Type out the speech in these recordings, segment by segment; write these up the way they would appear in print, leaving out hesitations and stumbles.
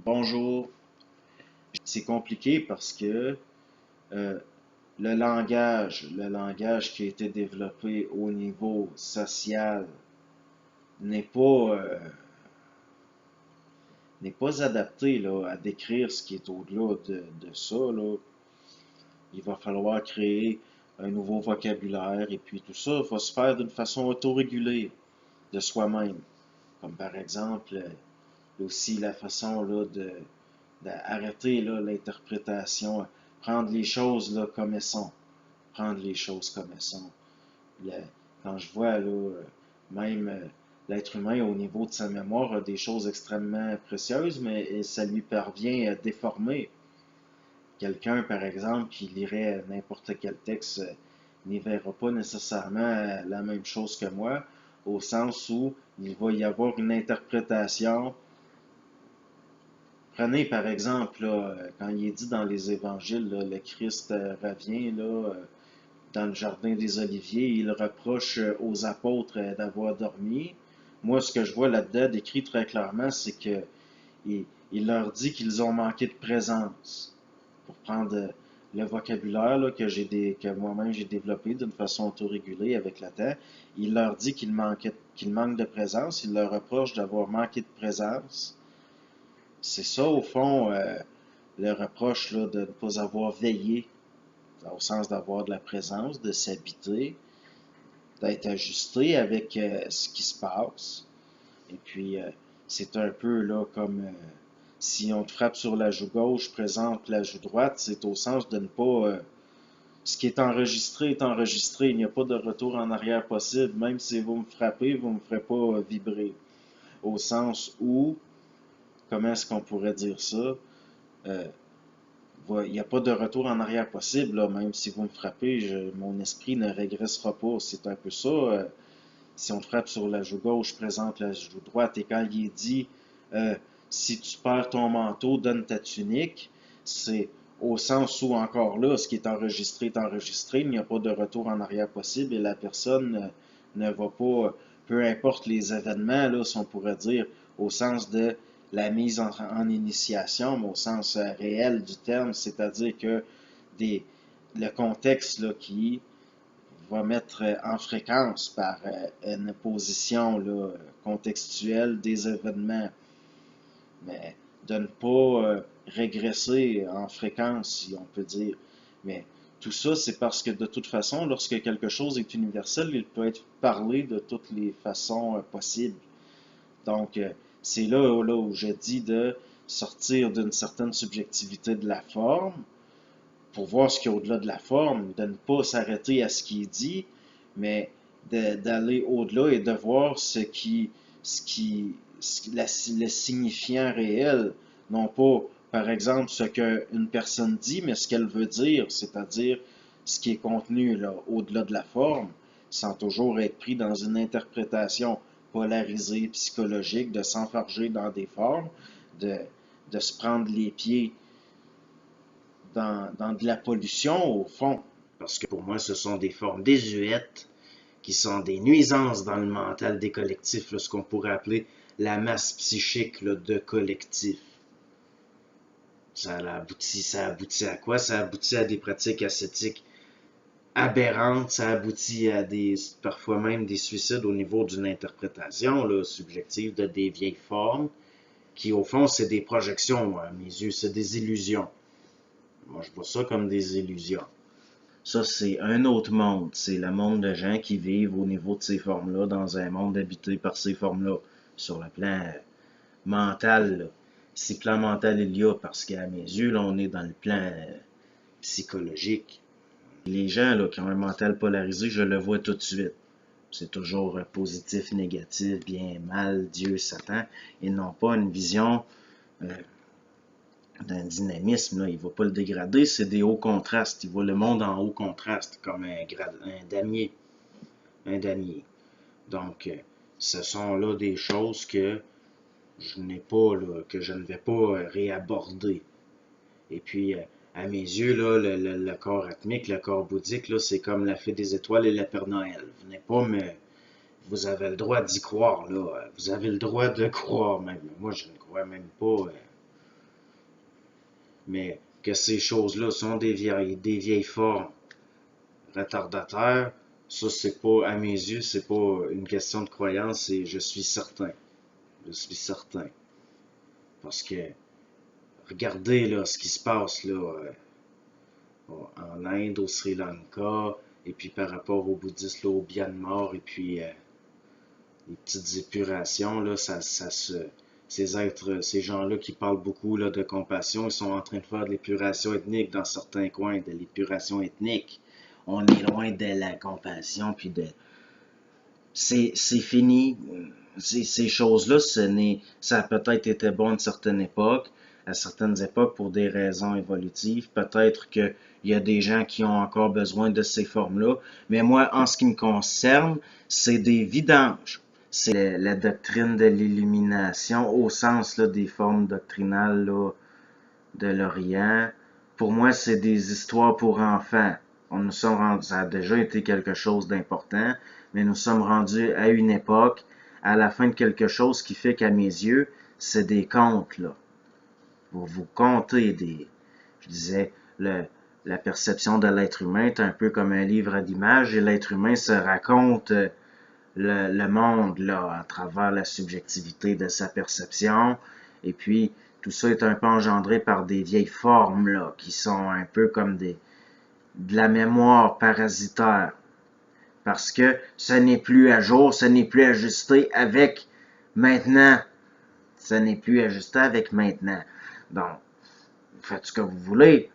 Bonjour. C'est compliqué parce que euh, le langage qui a été développé au niveau social n'est pas, n'est pas adapté là, à décrire ce qui est au-delà de ça, là. Il va falloir créer un nouveau vocabulaire et puis tout ça va se faire d'une façon autorégulée de soi-même. Comme par exemple aussi la façon là, d'arrêter l'interprétation, prendre les choses là, comme elles sont. Prendre les choses comme elles sont. Le- Quand je vois là, même l'être humain au niveau de sa mémoire a des choses extrêmement précieuses, mais ça lui parvient à déformer. Quelqu'un, par exemple, qui lirait n'importe quel texte n'y verra pas nécessairement la même chose que moi, au sens où il va y avoir une interprétation. Prenez par exemple, là, quand il est dit dans les évangiles, là, le Christ revient là, dans le jardin des Oliviers, il reproche aux apôtres d'avoir dormi. Moi, ce que je vois là-dedans décrit très clairement, c'est que il, il leur dit qu'ils ont manqué de présence. Pour prendre le vocabulaire là, que moi-même j'ai développé d'une façon autorégulée avec le temps, il leur dit qu'ils manquent de présence, il leur reproche d'avoir manqué de présence. C'est ça, au fond, le reproche là, de ne pas avoir veillé, au sens d'avoir de la présence, de s'habiter, d'être ajusté avec ce qui se passe. Et puis, c'est un peu là comme si on te frappe sur la joue gauche, présente la joue droite, c'est au sens de ne pas. Ce qui est enregistré, il n'y a pas de retour en arrière possible. Même si vous me frappez, vous ne me ferez pas vibrer. Au sens où, comment est-ce qu'on pourrait dire ça? Euh, il n'y a pas de retour en arrière possible, là, même si vous me frappez, mon esprit ne régressera pas. C'est un peu ça. Si on te frappe sur la joue gauche, présente la joue droite. Et quand il est dit, euh, si tu perds ton manteau, donne ta tunique, c'est au sens où encore là, ce qui est enregistré, il n'y a pas de retour en arrière possible et la personne ne va pas, peu importe les événements, là, si on pourrait dire, au sens de la mise en initiation, mais au sens réel du terme, c'est-à-dire que des, le contexte là, qui va mettre en fréquence par une position là, contextuelle des événements, mais de ne pas régresser en fréquence, si on peut dire. Mais tout ça, c'est parce que de toute façon, lorsque quelque chose est universel, il peut être parlé de toutes les façons possibles. Donc, c'est là où je dis de sortir d'une certaine subjectivité de la forme pour voir ce qu'il y a au-delà de la forme, de ne pas s'arrêter à ce qui est dit, mais d'aller au-delà et de voir ce qui, le signifiant réel, non pas, par exemple, ce qu'une personne dit, mais ce qu'elle veut dire, c'est-à-dire ce qui est contenu là, au-delà de la forme, sans toujours être pris dans une interprétation polarisée, psychologique, de s'enfarger dans des formes, de, de se prendre les pieds dans de la pollution, au fond. Parce que pour moi, ce sont des formes désuètes qui sont des nuisances dans le mental des collectifs, là, ce qu'on pourrait appeler la masse psychique là, de collectifs. Ça aboutit à quoi? Ça aboutit à des pratiques ascétiques aberrantes, ça aboutit à parfois même des suicides au niveau d'une interprétation là, subjective de des vieilles formes, qui au fond, c'est des projections, à mes yeux, c'est des illusions. Moi, je vois ça comme des illusions. Ça, c'est un autre monde. C'est le monde de gens qui vivent au niveau de ces formes-là, dans un monde habité par ces formes-là. Sur le plan mental, là. Si plan mental il y a, parce qu'à mes yeux, là, on est dans le plan psychologique. Les gens là, qui ont un mental polarisé, je le vois tout de suite. C'est toujours positif, négatif, bien, mal, Dieu, Satan. Ils n'ont pas une vision euh, d'un dynamisme. Là. Il ne va pas le dégrader, c'est des hauts contrastes. Il voit le monde en haut contraste, comme un damier. Un damier. Donc, ce sont là des choses que je n'ai pas, là, que je ne vais pas réaborder. Et puis, à mes yeux, là, le corps atmique, le corps bouddhique, là, c'est comme la fée des étoiles et le Père Noël. Venez pas me. Vous avez le droit d'y croire, là. Vous avez le droit de croire, même. Moi, je ne crois même pas. mais que ces choses-là sont des vieilles formes retardataires, ça c'est pas, à mes yeux, c'est pas une question de croyance, c'est je suis certain. Je suis certain. Parce que regardez là ce qui se passe là en Inde, au Sri Lanka, et puis par rapport aux bouddhistes là, au Myanmar, et puis les petites épurations, là, ces êtres, ces gens-là qui parlent beaucoup là, de compassion, ils sont en train de faire de l'épuration ethnique dans certains coins, de l'épuration ethnique. On est loin de la compassion, puis de... C'est fini. Ces choses-là, ça a peut-être été bon à une certaine époque, à certaines époques pour des raisons évolutives. Peut-être qu'il y a des gens qui ont encore besoin de ces formes-là. Mais moi, en ce qui me concerne, c'est des vidanges. C'est la doctrine de l'illumination au sens là, des formes doctrinales là, de l'Orient. Pour moi, c'est des histoires pour enfants. Nous sommes rendus, ça a déjà été quelque chose d'important, mais nous sommes rendus à une époque, à la fin de quelque chose qui fait qu'à mes yeux, c'est des contes, là. Vous comptez je disais, la perception de l'être humain est un peu comme un livre à l'image et l'être humain se raconte le monde, là, à travers la subjectivité de sa perception. Et puis, tout ça est un peu engendré par des vieilles formes, là, qui sont un peu comme de la mémoire parasitaire. Parce que ce n'est plus à jour, ce n'est plus ajusté avec maintenant. Ce n'est plus ajusté avec maintenant. Donc, faites ce que vous voulez,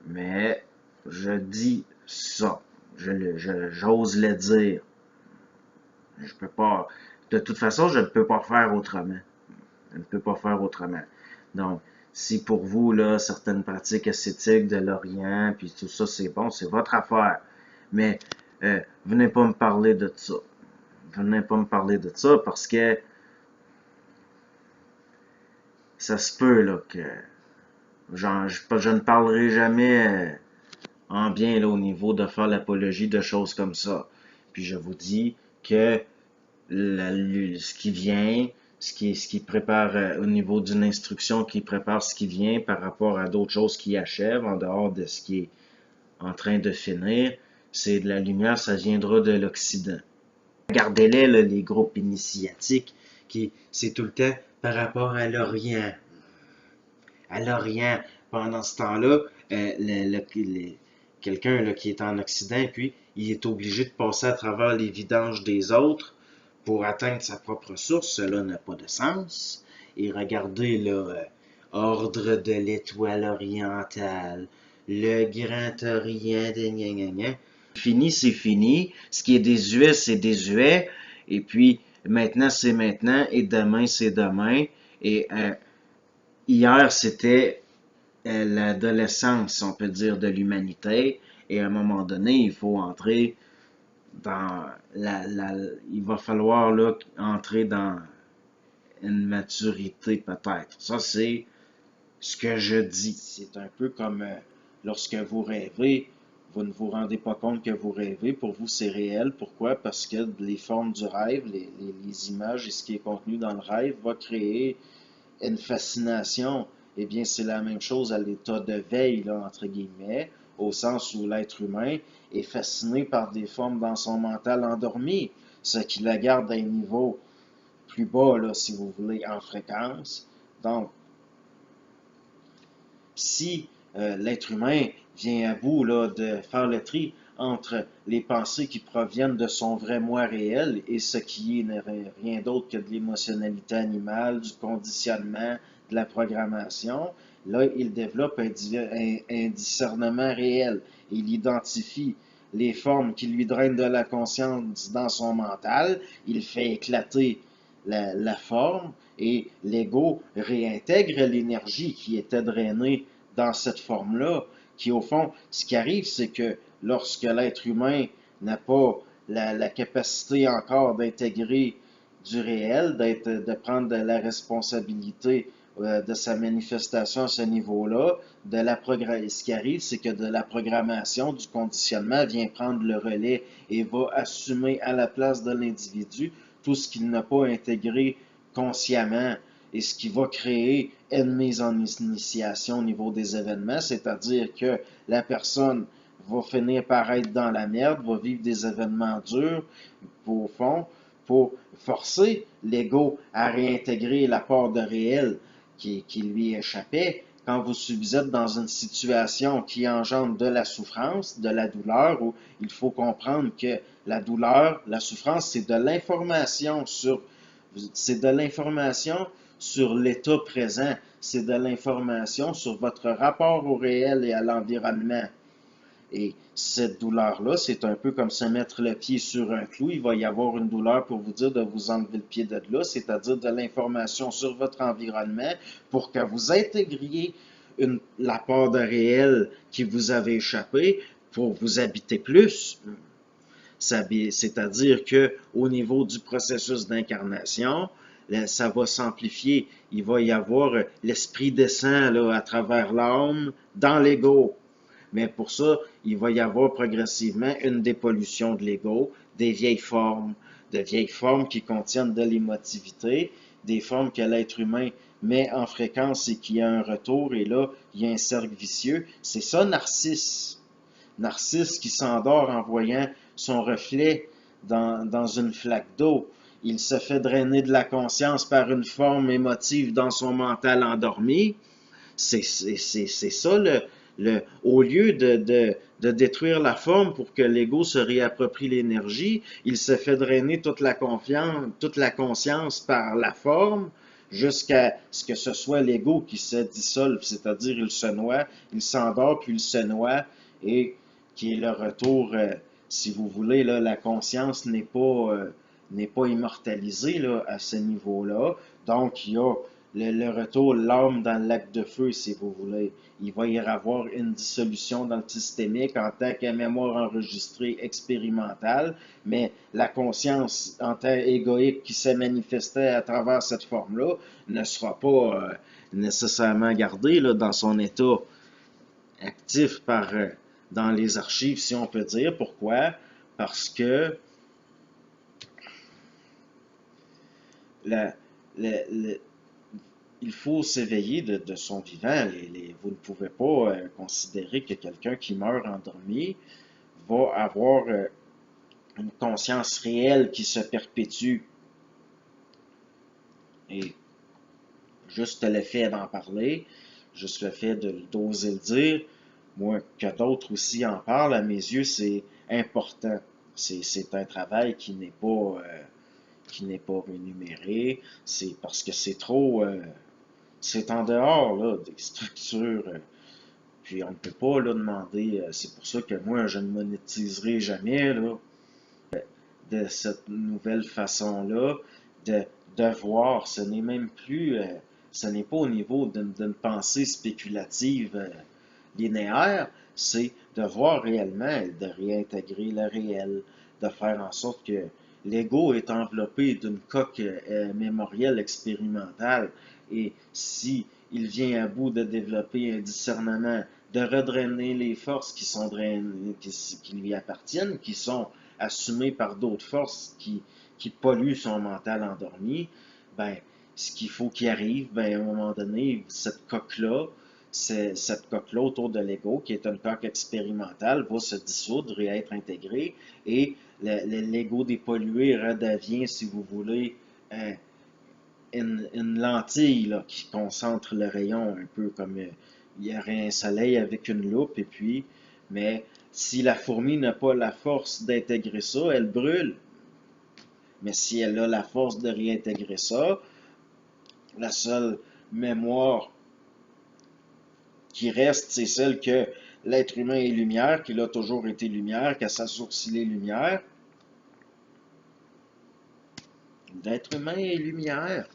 mais je dis ça. J'ose le dire. Je peux pas. De toute façon, je ne peux pas faire autrement. Je ne peux pas faire autrement. Donc, si pour vous, là, certaines pratiques ascétiques de l'Orient, puis tout ça, c'est bon, c'est votre affaire. Mais venez pas me parler de ça. Venez pas me parler de ça parce que ça se peut là que je ne parlerai jamais en bien là, au niveau de faire l'apologie de choses comme ça. Puis je vous dis que ce qui vient, ce qui prépare au niveau d'une instruction qui prépare ce qui vient par rapport à d'autres choses qui achèvent en dehors de ce qui est en train de finir, c'est de la lumière, ça viendra de l'Occident. Regardez-les, là, les groupes initiatiques, qui c'est tout le temps par rapport à l'Orient. À l'Orient, pendant ce temps-là, quelqu'un là, qui est en Occident, puis il est obligé de passer à travers les vidanges des autres pour atteindre sa propre source. Cela n'a pas de sens. Et regardez là, ordre de l'étoile orientale, le grand Orient de gna gna gna. Fini, c'est fini. Ce qui est désuet, c'est désuet. Et puis, maintenant, c'est maintenant. Et demain, c'est demain. Et hier, c'était l'adolescence, on peut dire, de l'humanité. Et à un moment donné, il faut entrer dans il va falloir là, entrer dans une maturité peut-être. Ça, c'est ce que je dis. C'est un peu comme lorsque vous rêvez, vous ne vous rendez pas compte que vous rêvez. Pour vous, c'est réel. Pourquoi? Parce que les formes du rêve, les images et ce qui est contenu dans le rêve va créer une fascination. Eh bien, c'est la même chose à l'état de veille, là, entre guillemets, au sens où l'être humain est fasciné par des formes dans son mental endormi, ce qui la garde à un niveau plus bas, là, si vous voulez, en fréquence. Donc, si l'être humain vient à bout là, de faire le tri entre les pensées qui proviennent de son vrai moi réel et ce qui n'est rien d'autre que de l'émotionnalité animale, du conditionnement, de la programmation, là, il développe un discernement réel. Il identifie les formes qui lui drainent de la conscience dans son mental, il fait éclater la forme et l'ego réintègre l'énergie qui était drainée dans cette forme-là, qui au fond, ce qui arrive, c'est que lorsque l'être humain n'a pas la capacité encore d'intégrer du réel, de prendre de la responsabilité de sa manifestation à ce niveau-là, ce qui arrive, c'est que de la programmation, du conditionnement vient prendre le relais et va assumer à la place de l'individu tout ce qu'il n'a pas intégré consciemment. et ce qui va créer une mise en initiation au niveau des événements, c'est-à-dire que la personne va finir par être dans la merde, va vivre des événements durs, au fond, pour forcer l'ego à réintégrer la part de réel qui lui échappait. Quand vous êtes dans une situation qui engendre de la souffrance, de la douleur, où il faut comprendre que la douleur, la souffrance, c'est de l'information sur l'état présent, c'est de l'information sur votre rapport au réel et à l'environnement. Et cette douleur-là, c'est un peu comme se mettre le pied sur un clou. Il va y avoir une douleur pour vous dire de vous enlever le pied de là, c'est-à-dire de l'information sur votre environnement pour que vous intégriez la part de réel qui vous avait échappé pour vous habiter plus. C'est-à-dire que au niveau du processus d'incarnation, ça va s'amplifier. Il va y avoir l'esprit descend là, à travers l'âme dans l'ego. Mais pour ça, il va y avoir progressivement une dépollution de l'ego, des vieilles formes, de vieilles formes qui contiennent de l'émotivité, des formes que l'être humain met en fréquence et qui a un retour, et là, il y a un cercle vicieux. C'est ça, Narcisse. Narcisse qui s'endort en voyant son reflet dans une flaque d'eau. Il se fait drainer de la conscience par une forme émotive dans son mental endormi. C'est ça au lieu de détruire la forme pour que l'ego se réapproprie l'énergie, il se fait drainer toute la conscience par la forme jusqu'à ce que ce soit l'ego qui se dissolve, c'est-à-dire il se noie, il s'endort puis il se noie et qui est le retour, si vous voulez, là, la conscience n'est pas immortalisée là, à ce niveau-là. Donc, il y a le retour, l'âme dans le lac de feu, si vous voulez. Il va y avoir une dissolution dans le systémique en tant que mémoire enregistrée expérimentale, mais la conscience en tant égoïque qui s'est manifestée à travers cette forme-là ne sera pas nécessairement gardée là, dans son état actif dans les archives, si on peut dire. Pourquoi? Parce que la, la, il faut s'éveiller de son vivant. Vous ne pouvez pas considérer que quelqu'un qui meurt endormi va avoir une conscience réelle qui se perpétue. Et juste le fait d'en parler, juste le fait d'oser le dire, moi, que d'autres aussi en parlent, à mes yeux, c'est important. C'est un travail qui n'est pas rémunéré. C'est parce que c'est trop... c'est en dehors là, des structures. Puis on ne peut pas là, demander. C'est pour ça que moi, je ne monétiserai jamais là, de cette nouvelle façon-là de voir. Ce n'est même plus. Ce n'est pas au niveau d'une pensée spéculative linéaire, c'est de voir réellement, de réintégrer le réel, de faire en sorte que l'ego est enveloppé d'une coque mémorielle expérimentale et si il vient à bout de développer un discernement, de redrainer les forces qui sont drainées, qui lui appartiennent, qui sont assumées par d'autres forces qui polluent son mental endormi, ben, ce qu'il faut qu'il arrive, ben, à un moment donné, cette coque-là autour de l'ego, qui est une coque expérimentale, va se dissoudre et être intégrée, et l'ego dépollué redevient, si vous voulez, une lentille là, qui concentre le rayon, un peu comme il y aurait un soleil avec une loupe, et puis, mais si la fourmi n'a pas la force d'intégrer ça, elle brûle. Mais si elle a la force de réintégrer ça, la seule mémoire qui reste, c'est celle que l'être humain est lumière, qu'il a toujours été lumière, qu'à sa source il est lumière. L'être humain est lumière.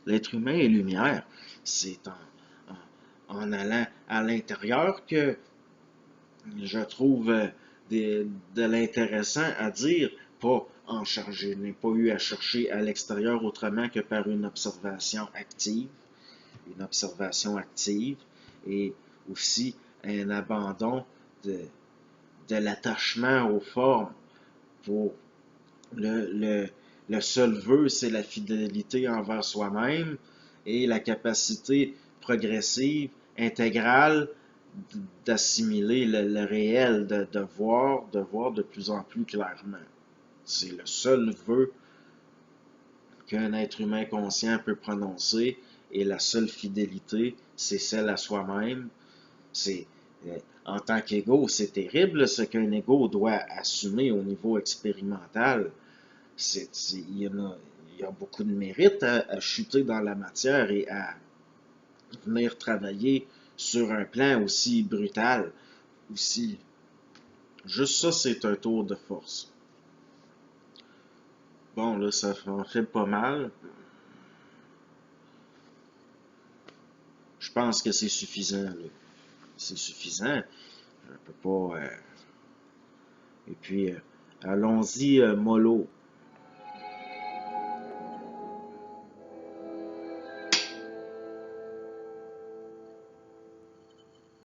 L'être humain est lumière. C'est en allant à l'intérieur que je trouve de l'intéressant à dire, pas en charger. Je n'ai pas eu à chercher à l'extérieur autrement que par une observation active. Une observation active et aussi un abandon de, de l'attachement aux formes. Pour le, le, le seul vœu, c'est la fidélité envers soi-même et la capacité progressive, intégrale, d'assimiler le réel, de voir de plus en plus clairement. C'est le seul vœu qu'un être humain conscient peut prononcer, et la seule fidélité, c'est celle à soi-même. C'est En tant qu'ego, c'est terrible ce qu'un ego doit assumer au niveau expérimental. Il y a beaucoup de mérite à chuter dans la matière et à venir travailler sur un plan aussi brutal, aussi. Juste ça, c'est un tour de force. Bon, là, ça en fait pas mal. Je pense que c'est suffisant, là. C'est suffisant. On peut pas. Et puis, allons-y mollo.